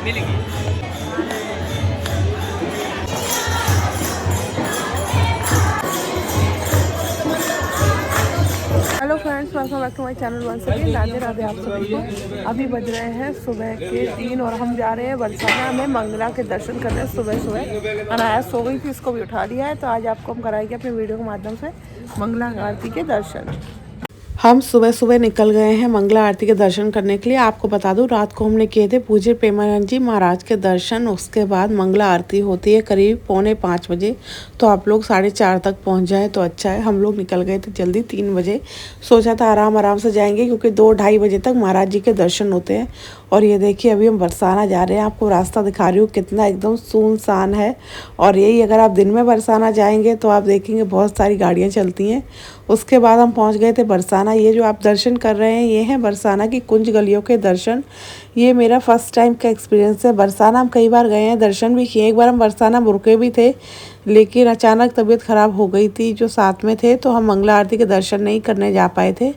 मिलेगी। Hello friends, welcome back to my channel once again. Radhe Radhe आप सभी को। अभी बज रहे हैं सुबह के 3 और हम जा रहे हैं बरसाना में मंगला के दर्शन करने। सुबह सुबह अनाया सो गई थी, इसको भी उठा लिया है। तो आज आपको हम कराएंगे अपने वीडियो के माध्यम से मंगला आरती के दर्शन। हम सुबह सुबह निकल गए हैं मंगला आरती के दर्शन करने के लिए। आपको बता दूं, रात को हमने किए थे पूज्य प्रेमानंद जी महाराज के दर्शन। उसके बाद मंगला आरती होती है करीब 4:45 बजे। तो आप लोग 4:30 तक पहुंच जाए तो अच्छा है। हम लोग निकल गए थे जल्दी 3 बजे। सोचा था आराम आराम से जाएंगे क्योंकि 2-2:30 बजे तक महाराज जी के दर्शन होते हैं। और ये देखिए अभी हम बरसाना जा रहे हैं। आपको रास्ता दिखा रही हूँ, कितना एकदम सुनसान है। और यही अगर आप दिन में बरसाना जाएंगे तो आप देखेंगे बहुत सारी गाड़ियाँ चलती हैं। उसके बाद हम पहुंच गए थे बरसाना। ये जो आप दर्शन कर रहे हैं ये हैं बरसाना की कुंज गलियों के दर्शन। ये मेरा फर्स्ट टाइम का एक्सपीरियंस है। बरसाना हम कई बार गए हैं, दर्शन भी किए। एक बार हम बरसाना रुके भी थे, लेकिन अचानक तबीयत ख़राब हो गई थी जो साथ में थे, तो हम मंगला आरती के दर्शन नहीं करने जा पाए थे।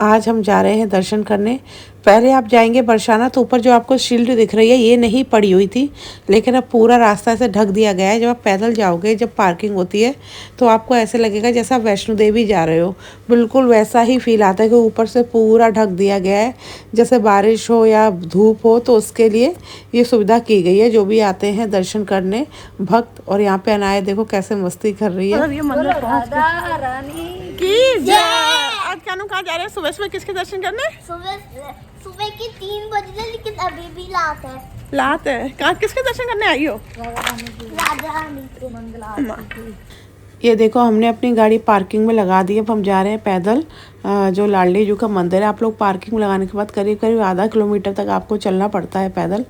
आज हम जा रहे हैं दर्शन करने। पहले आप जाएंगे बरसाना तो ऊपर जो आपको शील्ड दिख रही है ये नहीं पड़ी हुई थी, लेकिन अब पूरा रास्ता ऐसे ढक दिया गया है। जब आप पैदल जाओगे, जब पार्किंग होती है तो आपको ऐसे लगेगा जैसा आप वैष्णो देवी जा रहे हो। बिल्कुल वैसा ही फील आता है कि ऊपर से पूरा ढक दिया गया है। जैसे बारिश हो या धूप हो तो उसके लिए ये सुविधा की गई है जो भी आते हैं दर्शन करने भक्त। और यहाँ पे अनाया देखो कैसे मस्ती कर रही है। ये मंदिर पहुंच गए। आज कानू कहाँ जा रहे हैं सुबह सुबह? किसके दर्शन करने? सुबह की 3 बजे, लेकिन अभी भी लात है। लात है कहाँ? किसके दर्शन करने आई हो? राधा रानी के मंगला। ये देखो हमने अपनी गाड़ी पार्किंग में लगा दी। अब हम जा रहे हैं पैदल। जो लाडली जू का मंदिर है, आप लोग पार्किंग में लगाने के बाद करीब करीब आधा किलोमीटर तक आपको चलना पड़ता है पैदल।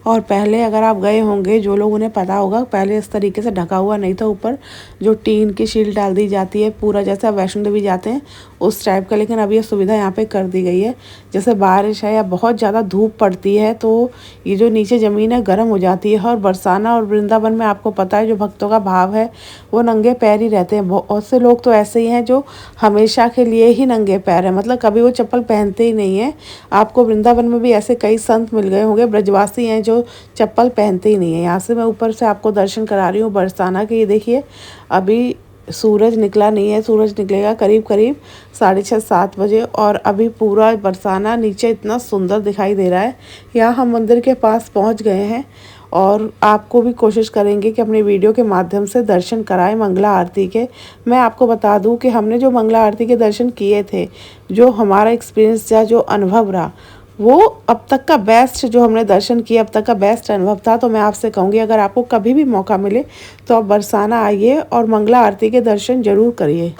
और पहले अगर आप गए होंगे, जो लोग उन्हें पता होगा, पहले इस तरीके से ढका हुआ नहीं था। ऊपर जो टीन की शील्ड डाल दी जाती है, पूरा जैसे आप वैष्णो देवी जाते हैं उस टाइप का। लेकिन अब ये सुविधा यहाँ पे कर दी गई है। जैसे बारिश है या बहुत ज़्यादा धूप पड़ती है तो ये जो नीचे ज़मीन है गर्म हो जाती है। और बरसाना और वृंदावन में आपको पता है जो भक्तों का भाव है वो नंगे पैर ही रहते हैं। बहुत से लोग तो ऐसे ही हैं जो हमेशा के लिए ही नंगे पैर है, मतलब कभी वो चप्पल पहनते ही नहीं है। आपको वृंदावन में भी ऐसे कई संत मिल गए होंगे, ब्रजवासी हैं जो चप्पल पहनते ही नहीं है। यहाँ से मैं ऊपर से आपको दर्शन करा रही हूँ बरसाना के। ये देखिए अभी सूरज निकला नहीं है, सूरज निकलेगा करीब करीब 6:30-7 बजे। और अभी पूरा बरसाना नीचे इतना सुंदर दिखाई दे रहा है। यहाँ हम मंदिर के पास पहुँच गए हैं और आपको भी कोशिश करेंगे कि अपने वीडियो के माध्यम से दर्शन कराएं मंगला आरती के। मैं आपको बता दूं कि हमने जो मंगला आरती के दर्शन किए थे, जो हमारा एक्सपीरियंस या जो अनुभव रहा, वो अब तक का बेस्ट, जो हमने दर्शन किए अब तक का बेस्ट अनुभव था। तो मैं आपसे कहूँगी अगर आपको कभी भी मौका मिले तो आप बरसाना आइए और मंगला आरती के दर्शन ज़रूर करिए।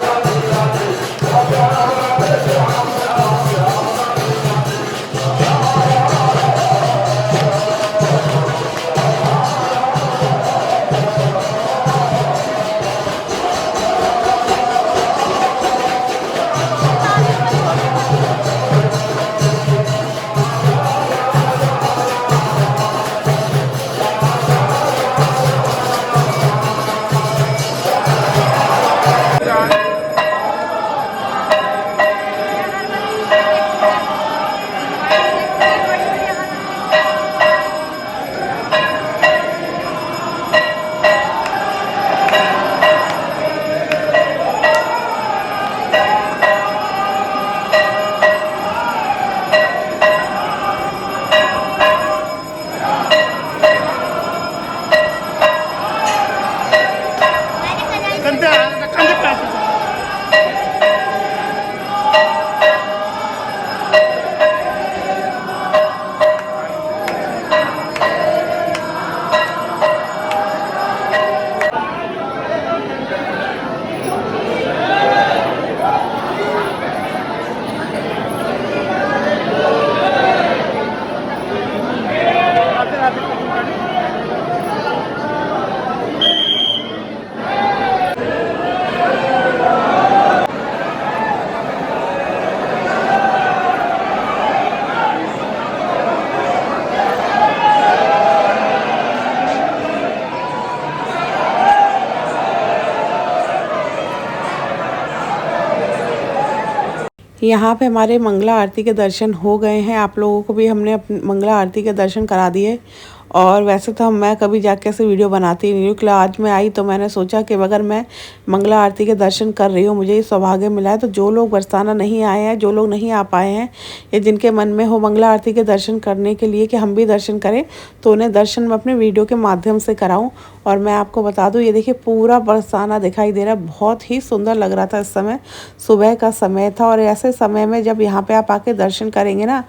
यहाँ पे हमारे मंगला आरती के दर्शन हो गए हैं। आप लोगों को भी हमने मंगला आरती के दर्शन करा दिए। और वैसे तो मैं कभी जाके ऐसे वीडियो बनाती नहीं हूँ, आज मैं आई तो मैंने सोचा कि अगर मैं मंगला आरती के दर्शन कर रही हूँ, मुझे ये सौभाग्य मिला है, तो जो लोग बरसाना नहीं आए हैं, जो लोग नहीं आ पाए हैं, या जिनके मन में हो मंगला आरती के दर्शन करने के लिए कि हम भी दर्शन करें, तो उन्हें दर्शन मैं अपने वीडियो के माध्यम से कराऊँ। और मैं आपको बता दूँ, ये देखिए पूरा बरसाना दिखाई दे रहा है, बहुत ही सुंदर लग रहा था। इस समय सुबह का समय था, और ऐसे समय में जब यहाँ पे आप आके दर्शन करेंगे ना,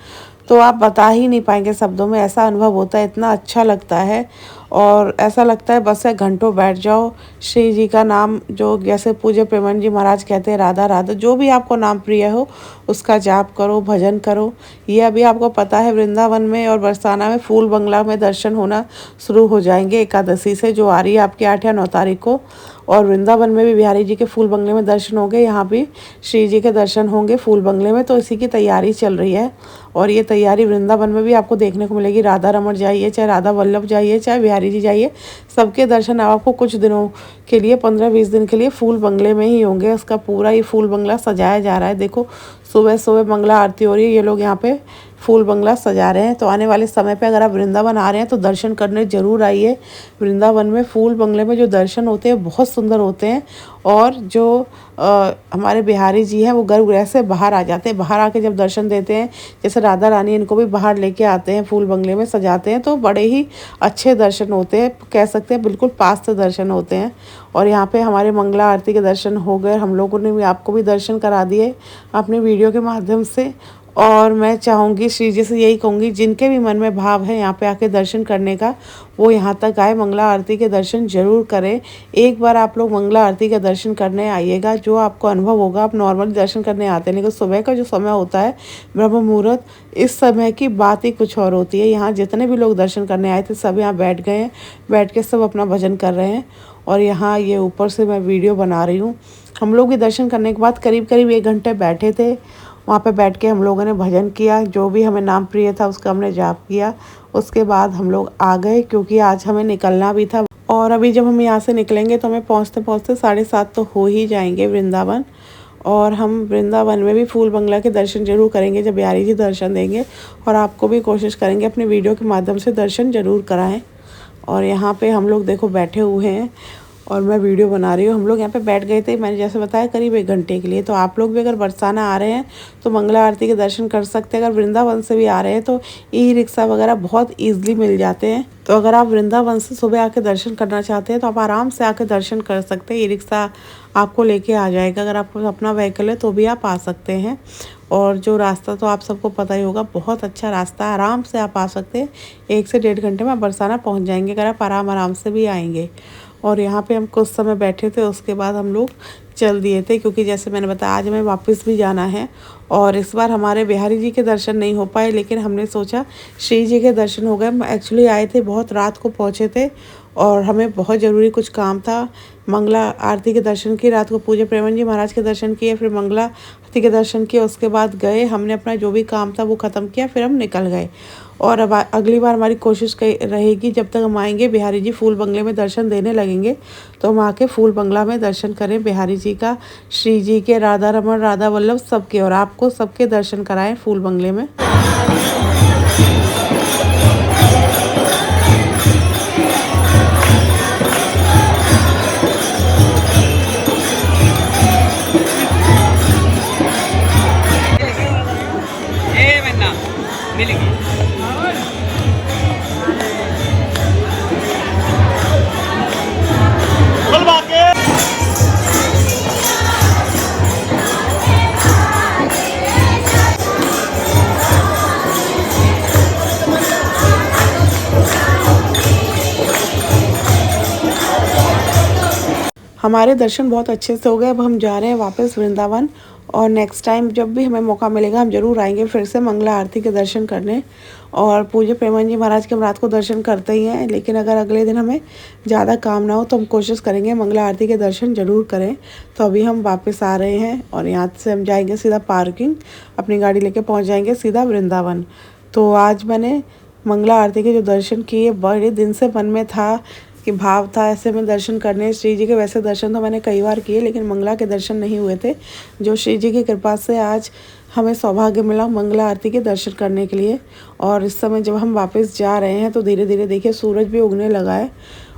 तो आप बता ही नहीं पाएंगे शब्दों में, ऐसा अनुभव होता है, इतना अच्छा लगता है। और ऐसा लगता है बस से घंटों बैठ जाओ, श्री जी का नाम, जो जैसे पूज्य प्रेमानंद जी महाराज कहते हैं, राधा राधा, जो भी आपको नाम प्रिय हो उसका जाप करो, भजन करो। ये अभी आपको पता है वृंदावन में और बरसाना में फूल बंगला में दर्शन होना शुरू हो जाएंगे एकादशी से, जो आ रही है आपकी 8 या 9 तारीख को। और वृंदावन में भी बिहारी जी के फूल बंगले में दर्शन होंगे, यहाँ भी श्री जी के दर्शन होंगे फूल बंगले में। तो इसी की तैयारी चल रही है, और ये तैयारी वृंदावन में भी आपको देखने को मिलेगी। राधा रमण जाइए, चाहे राधा वल्लभ जाइए, चाहे बिहारी जी जाइए, सबके दर्शन आपको कुछ दिनों के लिए, 15-20 दिन के लिए फूल बंगले में ही होंगे। उसका पूरा ये फूल बंगला सजाया जा रहा है। देखो सुबह सुबह मंगला आरती हो रही है, ये लोग यहाँ पे फूल बंगला सजा रहे हैं। तो आने वाले समय पे अगर आप वृंदावन आ रहे हैं तो दर्शन करने ज़रूर आइए। वृंदावन में फूल बंगले में जो दर्शन होते हैं बहुत सुंदर होते हैं। और जो हमारे बिहारी जी हैं वो गर्भगृह से बाहर आ जाते हैं, बाहर आके जब दर्शन देते हैं, जैसे राधा रानी इनको भी बाहर लेके आते हैं, फूल बंगले में सजाते हैं, तो बड़े ही अच्छे दर्शन होते हैं, कह सकते हैं बिल्कुल पास से दर्शन होते हैं। और यहाँ पे हमारे मंगला आरती के दर्शन हो गए, हम लोगों ने भी आपको भी दर्शन करा दिए अपने वीडियो के माध्यम से। और मैं चाहूँगी, श्री जी से यही कहूँगी, जिनके भी मन में भाव है यहाँ पे आके दर्शन करने का, वो यहाँ तक आए, मंगला आरती के दर्शन जरूर करें। एक बार आप लोग मंगला आरती का दर्शन करने आइएगा, जो आपको अनुभव होगा, आप नॉर्मली दर्शन करने आते हैं, लेकिन सुबह का जो समय होता है ब्रह्म मुहूर्त, इस समय की बात ही कुछ और होती है। यहाँ जितने भी लोग दर्शन करने आए थे सब यहाँ बैठ गए हैं, बैठ के सब अपना भजन कर रहे हैं। और यहाँ ये ऊपर से मैं वीडियो बना रही हूँ। हम लोग भी दर्शन करने के बाद करीब करीब 1 घंटे बैठे थे। वहाँ पे बैठ के हम लोगों ने भजन किया, जो भी हमें नाम प्रिय था उसका हमने जाप किया। उसके बाद हम लोग आ गए, क्योंकि आज हमें निकलना भी था। और अभी जब हम यहाँ से निकलेंगे तो हमें पहुँचते पहुँचते 7:30 तो हो ही जाएंगे वृंदावन। और हम वृंदावन में भी फूल बंगला के दर्शन जरूर करेंगे जब बिहारी जी दर्शन देंगे। और आपको भी कोशिश करेंगे अपने वीडियो के माध्यम से दर्शन जरूर कराएँ। और यहाँ पे हम लोग देखो बैठे हुए हैं और मैं वीडियो बना रही हूँ। हम लोग यहाँ पे बैठ गए थे, मैंने जैसे बताया, करीब 1 घंटे के लिए। तो आप लोग भी अगर बरसाना आ रहे हैं तो मंगला आरती के दर्शन कर सकते हैं। अगर वृंदावन से भी आ रहे हैं तो ई रिक्शा वगैरह बहुत ईजिली मिल जाते हैं। तो अगर आप वृंदावन से सुबह आके दर्शन करना चाहते हैं तो आप आराम से आके दर्शन कर सकते हैं। ई रिक्शा आपको लेके आ जाएगा, अगर आपको अपना व्हीकल है तो भी आप आ सकते हैं। और जो रास्ता तो आप सबको पता ही होगा, बहुत अच्छा रास्ता, आराम से आप आ सकते हैं। 1 से 1.5 घंटे में आप बरसाना पहुँच जाएंगे, अगर आप आराम से भी आएंगे। और यहाँ पे हम कुछ समय बैठे थे, उसके बाद हम लोग चल दिए थे, क्योंकि जैसे मैंने बताया आज हमें वापस भी जाना है। और इस बार हमारे बिहारी जी के दर्शन नहीं हो पाए, लेकिन हमने सोचा श्री जी के दर्शन हो गए। हम एक्चुअली आए थे, बहुत रात को पहुँचे थे और हमें बहुत ज़रूरी कुछ काम था। मंगला आरती के दर्शन किए, रात को पूज्य प्रेमानंद जी महाराज के दर्शन किए, फिर मंगला आरती के दर्शन किए, उसके बाद गए, हमने अपना जो भी काम था वो ख़त्म किया, फिर हम निकल गए। और अब अगली बार हमारी कोशिश रहेगी, जब तक हम आएंगे बिहारी जी फूल बंगले में दर्शन देने लगेंगे तो हम आके फूल बंगला में दर्शन करें बिहारी जी का, श्री जी के, राधा रमण, राधा वल्लभ सबके, और आपको सबके दर्शन कराएं फूल बंगले में। हमारे दर्शन बहुत अच्छे से हो गए। अब हम जा रहे हैं वापस वृंदावन, और नेक्स्ट टाइम जब भी हमें मौका मिलेगा हम ज़रूर आएंगे फिर से मंगला आरती के दर्शन करने। और पूज्य प्रेमानंद जी महाराज के हम रात को दर्शन करते ही हैं, लेकिन अगर अगले दिन हमें ज़्यादा काम ना हो तो हम कोशिश करेंगे मंगला आरती के दर्शन ज़रूर करें। तो अभी हम वापस आ रहे हैं और यहाँ से हम जाएंगे सीधा पार्किंग, अपनी गाड़ी लेके पहुँच जाएंगे सीधा वृंदावन। तो आज मैंने मंगला आरती के जो दर्शन किए, बड़े दिन से मन में था कि भाव था ऐसे में दर्शन करने श्री जी के। वैसे दर्शन तो मैंने कई बार किए, लेकिन मंगला के दर्शन नहीं हुए थे, जो श्री जी की कृपा से आज हमें सौभाग्य मिला मंगला आरती के दर्शन करने के लिए। और इस समय जब हम वापस जा रहे हैं तो धीरे धीरे देखिए सूरज भी उगने लगा है।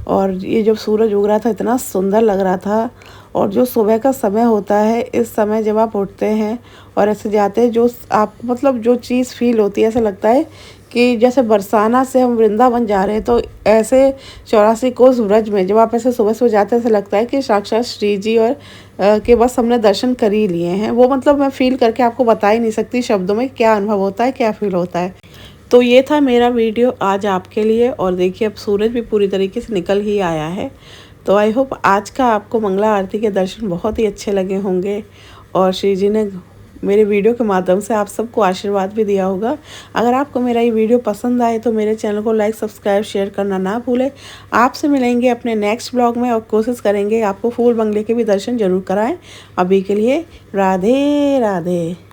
और ये जब सूरज उग रहा था इतना सुंदर लग रहा था। और जो सुबह का समय होता है, इस समय जब आप उठते हैं और ऐसे जाते हैं, जो आप मतलब जो चीज़ फील होती है, ऐसा लगता है कि जैसे बरसाना से हम वृंदावन जा रहे हैं। तो ऐसे 84 कोस व्रज में जब आप ऐसे सुबह सुबह जाते हैं, ऐसा लगता है कि साक्षात श्री जी और के बस हमने दर्शन कर ही लिए हैं। वो मतलब मैं फील करके आपको बता ही नहीं सकती शब्दों में क्या अनुभव होता है, क्या फील होता है। तो ये था मेरा वीडियो आज आपके लिए। और देखिए अब सूरज भी पूरी तरीके से निकल ही आया है। तो आई होप आज का आपको मंगला आरती के दर्शन बहुत ही अच्छे लगे होंगे और श्री जी ने मेरे वीडियो के माध्यम से आप सबको आशीर्वाद भी दिया होगा। अगर आपको मेरा ये वीडियो पसंद आए तो मेरे चैनल को लाइक, सब्सक्राइब, शेयर करना ना भूलें। आपसे मिलेंगे अपने नेक्स्ट ब्लॉग में और कोशिश करेंगे आपको फूल बंगले के भी दर्शन जरूर कराएं। अभी के लिए राधे राधे।